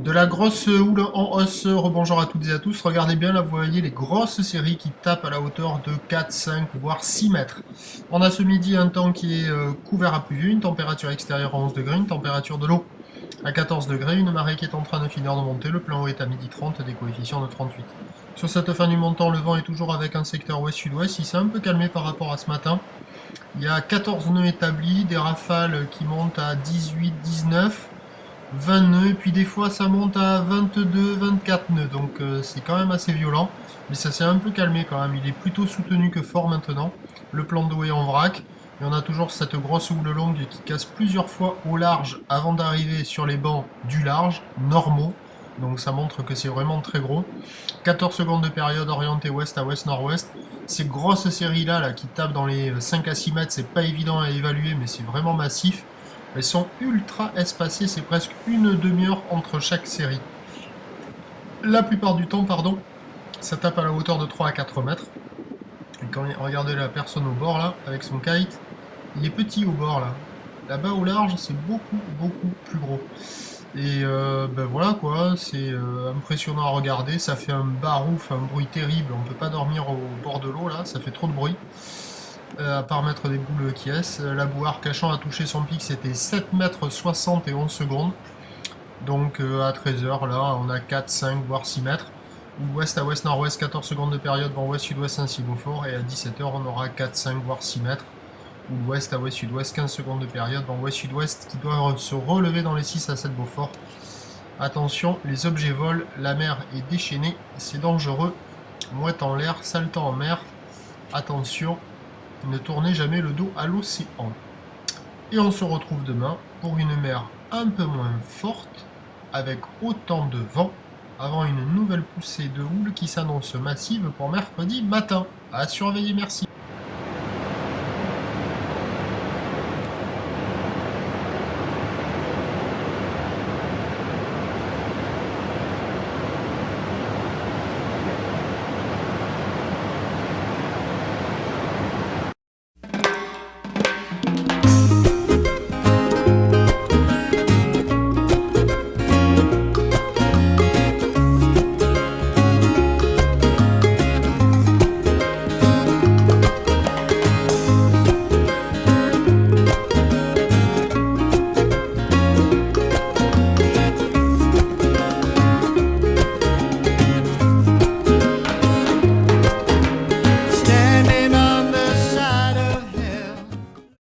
De la grosse houle en hausse, rebonjour à toutes et à tous. Regardez bien là, vous voyez les grosses séries qui tapent à la hauteur de 4, 5, voire 6 mètres. On a ce midi un temps qui est couvert à pluvieux, une température extérieure à 11 degrés, une température de l'eau à 14 degrés, une marée qui est en train de finir de monter. Le plan eau est à midi 30, des coefficients de 38. Sur cette fin du montant, le vent est toujours avec un secteur ouest-sud-ouest. Il s'est un peu calmé par rapport à ce matin. Il y a 14 nœuds établis, des rafales qui montent à 18, 19. 20 nœuds, et puis des fois ça monte à 22, 24 nœuds, donc c'est quand même assez violent, mais ça s'est un peu calmé quand même, il est plutôt soutenu que fort maintenant, le plan d'eau est en vrac, et on a toujours cette grosse houle longue qui casse plusieurs fois au large avant d'arriver sur les bancs du large, normaux, donc ça montre que c'est vraiment très gros. 14 secondes de période orientée ouest à ouest-nord-ouest, ces grosses séries là qui tapent dans les 5 à 6 mètres, c'est pas évident à évaluer, mais c'est vraiment massif. Elles sont ultra espacées, c'est presque une demi-heure entre chaque série. La plupart du temps, pardon, ça tape à la hauteur de 3 à 4 mètres. Et quand regardez la personne au bord là, avec son kite, il est petit au bord là. Là-bas au large, c'est beaucoup, beaucoup plus gros. Et ben voilà quoi, c'est impressionnant à regarder, ça fait un barouf, un bruit terrible, on peut pas dormir au bord de l'eau là, ça fait trop de bruit. À part mettre des boules qui est. La bouard cachant a touché son pic, c'était 7 mètres 60 et 11 secondes. Donc à 13h, là, on a 4, 5, voire 6 mètres. Ouest à ouest, nord-ouest, 14 secondes de période, vent ouest, sud-ouest, ainsi Beaufort. Et à 17h, on aura 4, 5, voire 6 mètres. Ou ouest à ouest, sud-ouest, 15 secondes de période, vent ouest, sud-ouest, qui doivent se relever dans les 6 à 7 Beaufort. Attention, les objets volent, la mer est déchaînée, c'est dangereux. Mouette en l'air, saltant en mer. Attention, ne tournez jamais le dos à l'océan. Et on se retrouve demain pour une mer un peu moins forte, avec autant de vent, avant une nouvelle poussée de houle qui s'annonce massive pour mercredi matin. À surveiller, merci.